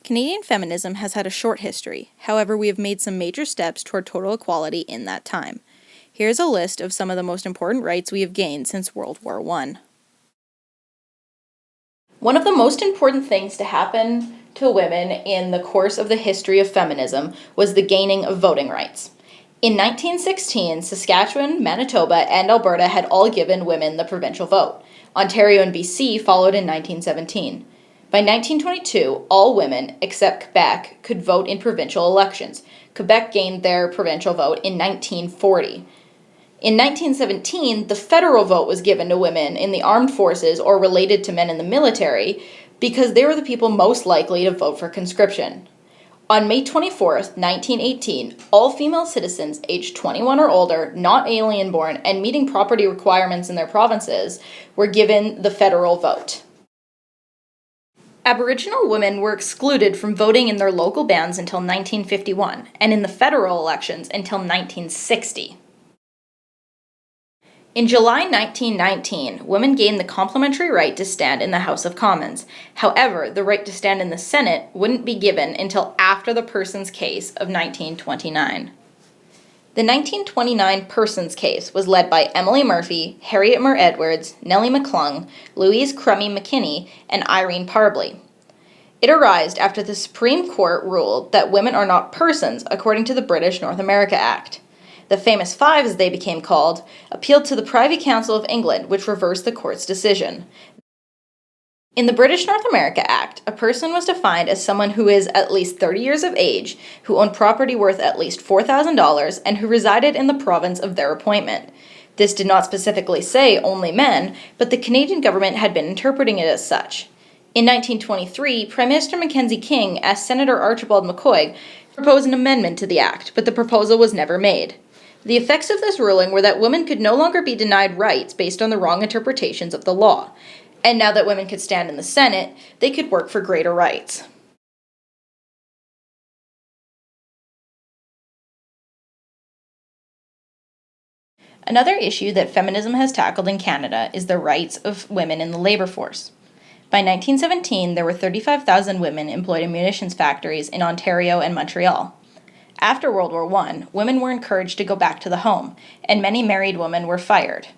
Canadian feminism has had a short history. However, we have made some major steps toward total equality in that time. Here's a list of some of the most important rights we have gained since World War I. One of the most important things to happen to women in the course of the history of feminism was the gaining of voting rights. In 1916, Saskatchewan, Manitoba, and Alberta had all given women the provincial vote. Ontario and BC followed in 1917. By 1922, all women, except Quebec, could vote in provincial elections. Quebec gained their provincial vote in 1940. In 1917, the federal vote was given to women in the armed forces or related to men in the military because they were the people most likely to vote for conscription. On May 24, 1918, all female citizens aged 21 or older, not alien-born, and meeting property requirements in their provinces were given the federal vote. Aboriginal women were excluded from voting in their local bands until 1951, and in the federal elections until 1960. In July 1919, women gained the complementary right to stand in the House of Commons. However, the right to stand in the Senate wouldn't be given until after the Persons Case of 1929. The 1929 Persons Case was led by Emily Murphy, Harriet Murr Edwards, Nellie McClung, Louise Crummy McKinney, and Irene Parbley. It arose after the Supreme Court ruled that women are not persons according to the British North America Act. The Famous Five, as they became called, appealed to the Privy Council of England, which reversed the court's decision. In the British North America Act, a person was defined as someone who is at least 30 years of age, who owned property worth at least $4,000, and who resided in the province of their appointment. This did not specifically say only men, but the Canadian government had been interpreting it as such. In 1923, Prime Minister Mackenzie King asked Senator Archibald McCoy to propose an amendment to the Act, but the proposal was never made. The effects of this ruling were that women could no longer be denied rights based on the wrong interpretations of the law. And now that women could stand in the Senate, they could work for greater rights. Another issue that feminism has tackled in Canada is the rights of women in the labor force. By 1917, there were 35,000 women employed in munitions factories in Ontario and Montreal. After World War I, women were encouraged to go back to the home, and many married women were fired.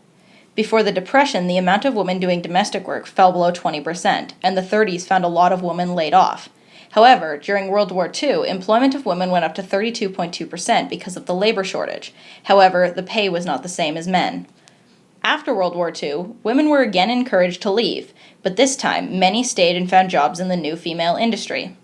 Before the Depression, the amount of women doing domestic work fell below 20%, and the 30s found a lot of women laid off. However, during World War II, employment of women went up to 32.2% because of the labor shortage. However, the pay was not the same as men. After World War II, women were again encouraged to leave, but this time, many stayed and found jobs in the new female industry.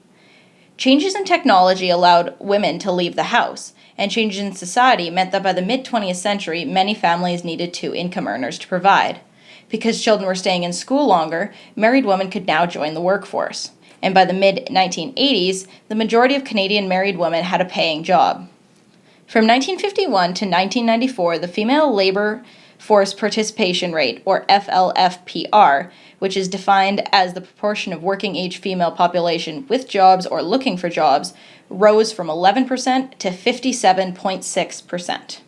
Changes in technology allowed women to leave the house, and changes in society meant that by the mid-20th century, many families needed two income earners to provide. Because children were staying in school longer, married women could now join the workforce. And by the mid-1980s, the majority of Canadian married women had a paying job. From 1951 to 1994, the female labor force participation rate, or FLFPR, which is defined as the proportion of working-age female population with jobs or looking for jobs, rose from 11% to 57.6%.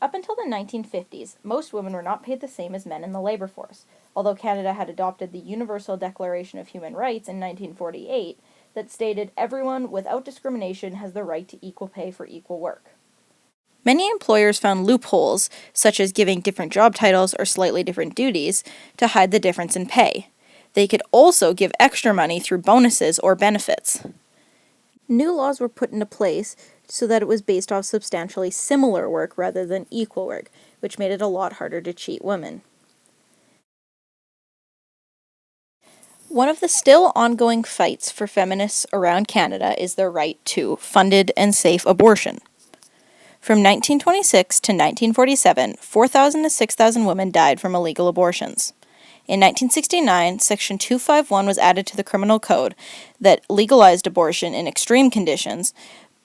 Up until the 1950s, most women were not paid the same as men in the labor force. Although Canada had adopted the Universal Declaration of Human Rights in 1948 that stated everyone without discrimination has the right to equal pay for equal work. Many employers found loopholes, such as giving different job titles or slightly different duties, to hide the difference in pay. They could also give extra money through bonuses or benefits. New laws were put into place so that it was based off substantially similar work rather than equal work, which made it a lot harder to cheat women. One of the still ongoing fights for feminists around Canada is their right to funded and safe abortion. From 1926 to 1947, 4,000 to 6,000 women died from illegal abortions. In 1969, Section 251 was added to the Criminal Code that legalized abortion in extreme conditions,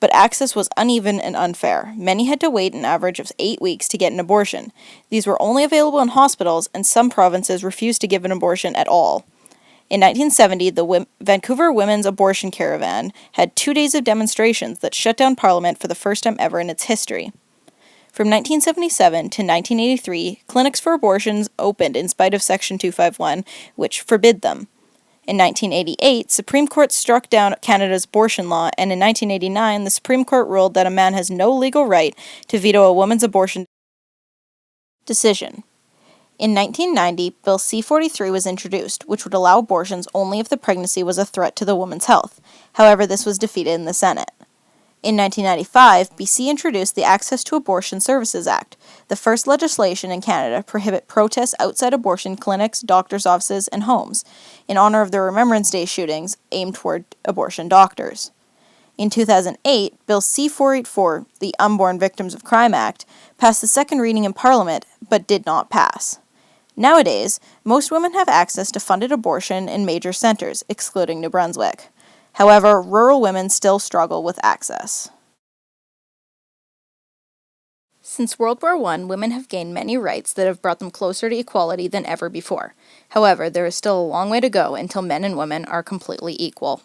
but access was uneven and unfair. Many had to wait an average of 8 weeks to get an abortion. These were only available in hospitals, and some provinces refused to give an abortion at all. In 1970, the Vancouver Women's Abortion Caravan had 2 days of demonstrations that shut down Parliament for the first time ever in its history. From 1977 to 1983, clinics for abortions opened in spite of Section 251, which forbid them. In 1988, Supreme Court struck down Canada's abortion law, and in 1989, the Supreme Court ruled that a man has no legal right to veto a woman's abortion decision. In 1990, Bill C-43 was introduced, which would allow abortions only if the pregnancy was a threat to the woman's health. However, this was defeated in the Senate. In 1995, BC introduced the Access to Abortion Services Act, the first legislation in Canada to prohibit protests outside abortion clinics, doctors' offices, and homes, in honor of the Remembrance Day shootings aimed toward abortion doctors. In 2008, Bill C-484, the Unborn Victims of Crime Act, passed the second reading in Parliament, but did not pass. Nowadays, most women have access to funded abortion in major centers, excluding New Brunswick. However, rural women still struggle with access. Since World War I, women have gained many rights that have brought them closer to equality than ever before. However, there is still a long way to go until men and women are completely equal.